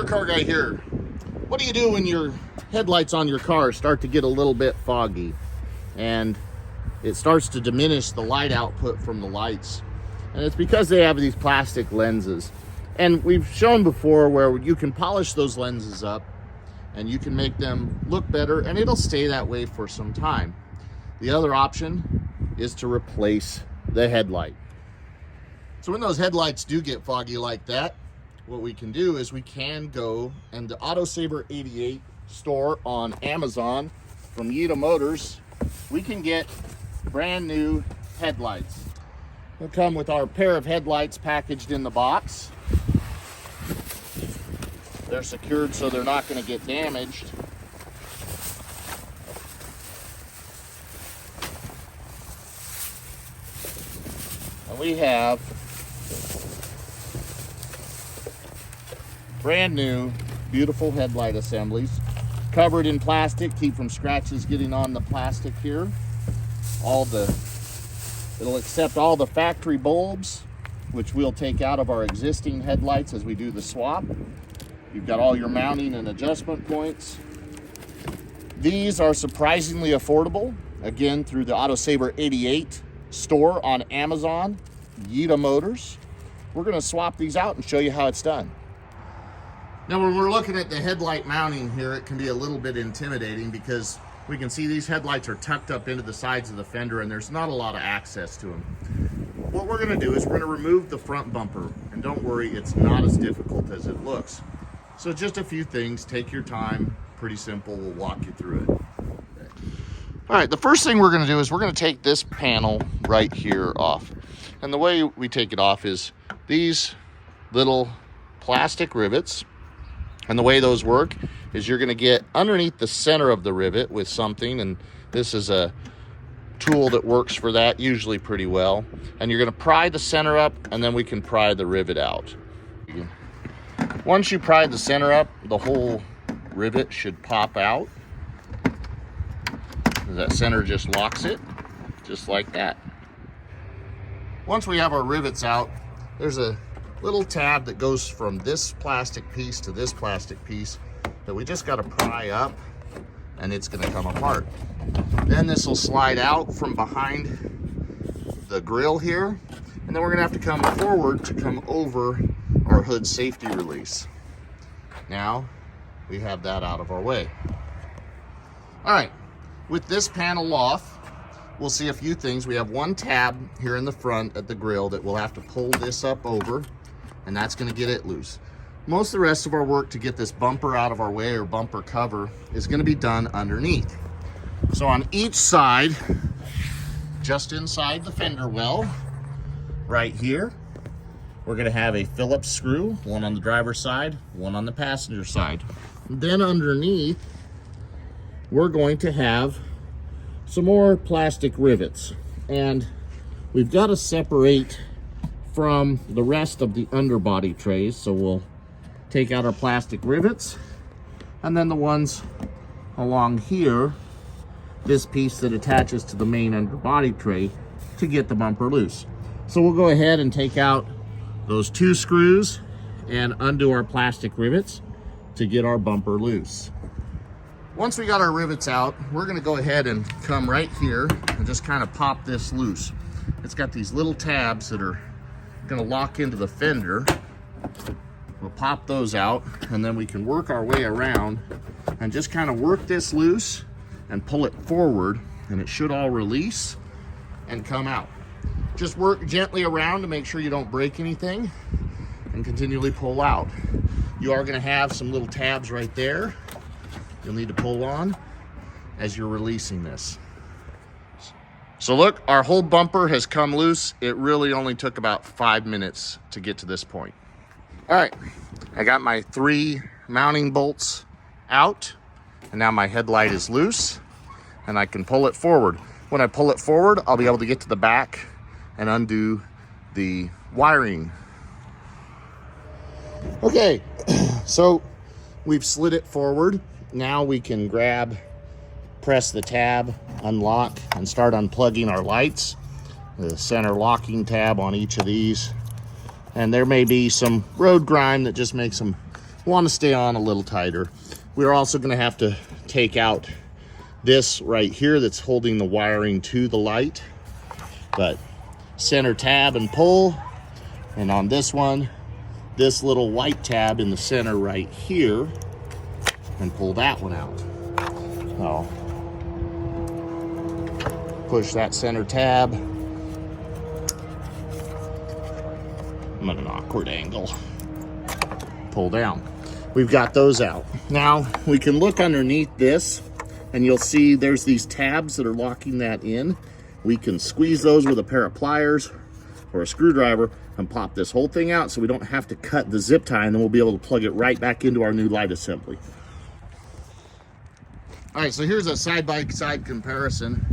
Car Guy here. What do you do when your headlights on your car start to get a little bit foggy and it starts to diminish the light output from the lights? And it's because they have these plastic lenses. And we've shown before where you can polish those lenses up and you can make them look better, and it'll stay that way for some time. The other option is to replace the headlight. So when those headlights do get foggy like that, what we can do is we can go and the Autosaver88 store on Amazon from Yida Motors, we can get brand new headlights. They'll come with our pair of headlights packaged in the box. They're secured so they're not going to get damaged. And we have brand new, beautiful headlight assemblies, covered in plastic, keep from scratches getting on the plastic here. It'll accept all the factory bulbs, which we'll take out of our existing headlights as we do the swap. You've got all your mounting and adjustment points. These are surprisingly affordable, again, through the Autosaver88 store on Amazon, Yida Motors. We're gonna swap these out and show you how it's done. Now, when we're looking at the headlight mounting here, it can be a little bit intimidating because we can see these headlights are tucked up into the sides of the fender and there's not a lot of access to them. What we're gonna do is we're gonna remove the front bumper, and don't worry, it's not as difficult as it looks. So just a few things, take your time, pretty simple, we'll walk you through it. Okay. All right, the first thing we're gonna do is we're gonna take this panel right here off. And the way we take it off is these little plastic rivets. And the way those work is you're gonna get underneath the center of the rivet with something, and this is a tool that works for that usually pretty well. And you're gonna pry the center up, and then we can pry the rivet out. Once you pry the center up, the whole rivet should pop out. That center just locks it, just like that. Once we have our rivets out, there's a little tab that goes from this plastic piece to this plastic piece that we just got to pry up, and it's going to come apart. Then this will slide out from behind the grill here, and then we're going to have to come forward to come over our hood safety release. Now we have that out of our way. All right, with this panel off, we'll see a few things. We have one tab here in the front at the grill that we'll have to pull this up over, and that's going to get it loose. Most of the rest of our work to get this bumper out of our way, or bumper cover, is going to be done underneath. So on each side, just inside the fender well, right here, we're going to have a Phillips screw, one on the driver's side, one on the passenger side. Then underneath, we're going to have some more plastic rivets, and we've got to separate from the rest of the underbody trays. So we'll take out our plastic rivets, and then the ones along here, this piece that attaches to the main underbody tray to get the bumper loose. So we'll go ahead and take out those two screws and undo our plastic rivets to get our bumper loose. Once we got our rivets out, we're gonna go ahead and come right here and just kind of pop this loose. It's got these little tabs that are gonna lock into the fender. We'll pop those out, and then we can work our way around and just kind of work this loose and pull it forward, and it should all release and come out. Just work gently around to make sure you don't break anything, and continually pull out. You are gonna have some little tabs right there you'll need to pull on as you're releasing this. So look, our whole bumper has come loose. It really only took about 5 minutes to get to this point. All right, I got my 3 mounting bolts out, and now my headlight is loose, and I can pull it forward. When I pull it forward, I'll be able to get to the back and undo the wiring. Okay, so we've slid it forward. Now we can press the tab, unlock, and start unplugging our lights. The center locking tab on each of these. And there may be some road grime that just makes them want to stay on a little tighter. We're also going to have to take out this right here that's holding the wiring to the light. But center tab and pull, and on this one, this little white tab in the center right here, and pull that one out. I'll push that center tab. I'm at an awkward angle. Pull down. We've got those out. Now we can look underneath this and you'll see there's these tabs that are locking that in. We can squeeze those with a pair of pliers or a screwdriver and pop this whole thing out so we don't have to cut the zip tie, and then we'll be able to plug it right back into our new light assembly. All right, so here's a side-by-side comparison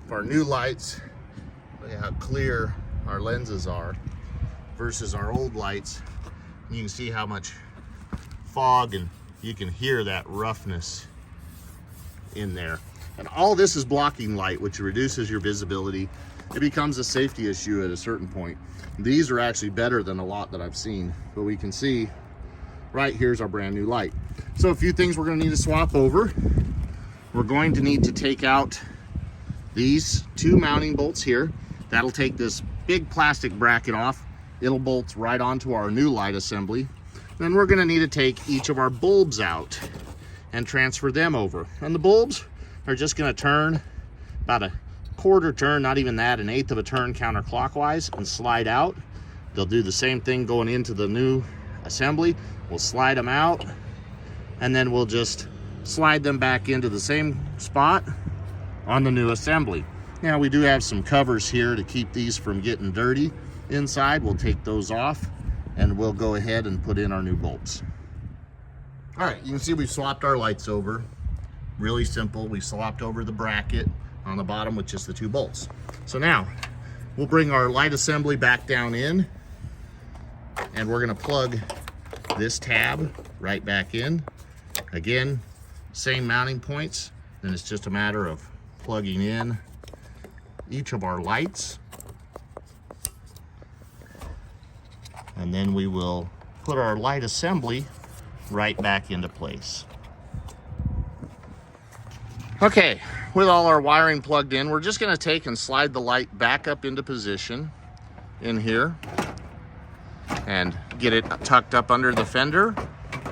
of our new lights. Look at how clear our lenses are versus our old lights. You can see how much fog, and you can hear that roughness in there. And all this is blocking light, which reduces your visibility. It becomes a safety issue at a certain point. These are actually better than a lot that I've seen, but we can see right here's our brand new light. So a few things we're going to need to swap over. We're going to need to take out these two mounting bolts here. That'll take this big plastic bracket off. It'll bolt right onto our new light assembly. Then we're going to need to take each of our bulbs out and transfer them over. And the bulbs are just going to turn about a quarter turn, not even that, an eighth of a turn counterclockwise, and slide out. They'll do the same thing going into the new assembly. We'll slide them out, and then we'll just slide them back into the same spot on the new assembly. Now we do have some covers here to keep these from getting dirty inside. We'll take those off and we'll go ahead and put in our new bolts. All right, you can see we've swapped our lights over. Really simple. We swapped over the bracket on the bottom with just the two bolts. So now we'll bring our light assembly back down in, and we're gonna plug this tab right back in. Again, same mounting points, and it's just a matter of plugging in each of our lights. And then we will put our light assembly right back into place. Okay, with all our wiring plugged in, we're just going to take and slide the light back up into position in here and get it tucked up under the fender,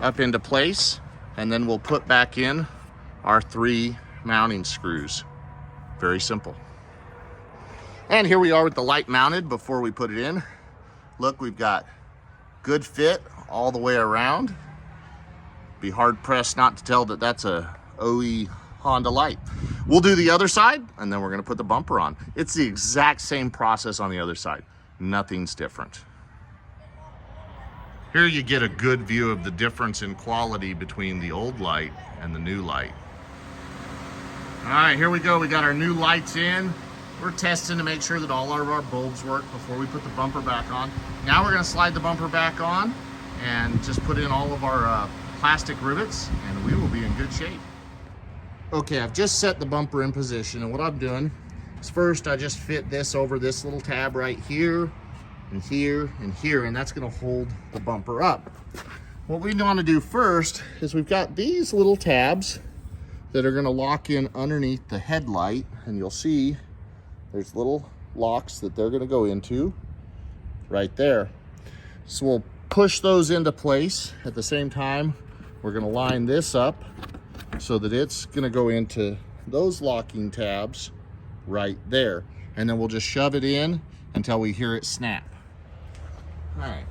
up into place, and then we'll put back in our 3 mounting screws. Very simple. And here we are with the light mounted before we put it in. Look, we've got good fit all the way around. Be hard pressed not to tell that that's a OE Honda light. We'll do the other side, and then we're going to put the bumper on. It's the exact same process on the other side. Nothing's different. Here you get a good view of the difference in quality between the old light and the new light. All right, here we go. We got our new lights in. We're testing to make sure that all of our bulbs work before we put the bumper back on. Now we're going to slide the bumper back on and just put in all of our plastic rivets, and we will be in good shape. Okay, I've just set the bumper in position, and what I'm doing is first I just fit this over this little tab right here and here and here, and that's going to hold the bumper up. What we want to do first is we've got these little tabs that are going to lock in underneath the headlight, and you'll see there's little locks that they're going to go into right there. So we'll push those into place. At the same time, we're going to line this up so that it's going to go into those locking tabs right there. And then we'll just shove it in until we hear it snap. All right.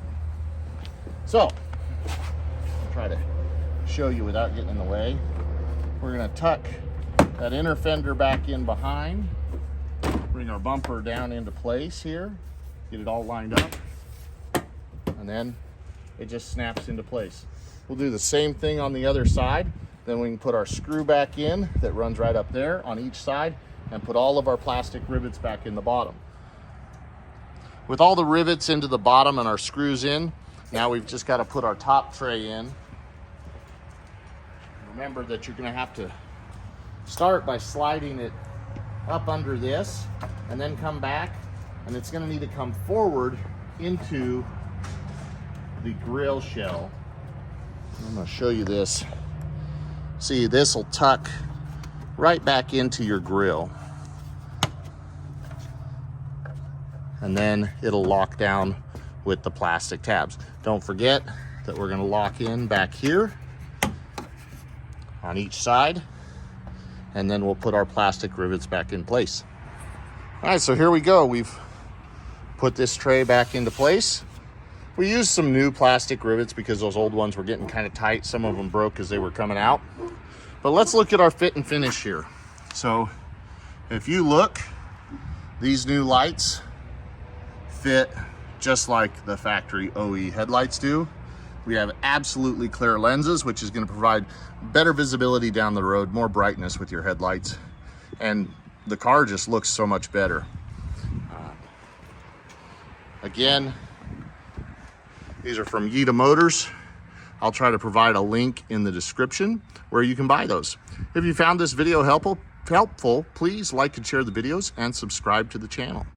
So, I'll try to show you without getting in the way. We're going to tuck that inner fender back in behind. Bring our bumper down into place here. Get it all lined up. And then it just snaps into place. We'll do the same thing on the other side. Then we can put our screw back in that runs right up there on each side and put all of our plastic rivets back in the bottom. With all the rivets into the bottom and our screws in, now we've just got to put our top tray in. Remember that you're going to have to start by sliding it up under this and then come back, and it's going to need to come forward into the grill shell I'm gonna show you this. See, this will tuck right back into your grill. And then it'll lock down with the plastic tabs. Don't forget that we're gonna lock in back here on each side, and then we'll put our plastic rivets back in place. All right, so here we go. We've put this tray back into place. We used some new plastic rivets because those old ones were getting kind of tight. Some of them broke as they were coming out. But let's look at our fit and finish here. So if you look, these new lights fit just like the factory OE headlights do. We have absolutely clear lenses, which is going to provide better visibility down the road, more brightness with your headlights, and the car just looks so much better. Again, these are from Yita Motors. I'll try to provide a link in the description where you can buy those. If you found this video helpful, please like and share the videos and subscribe to the channel.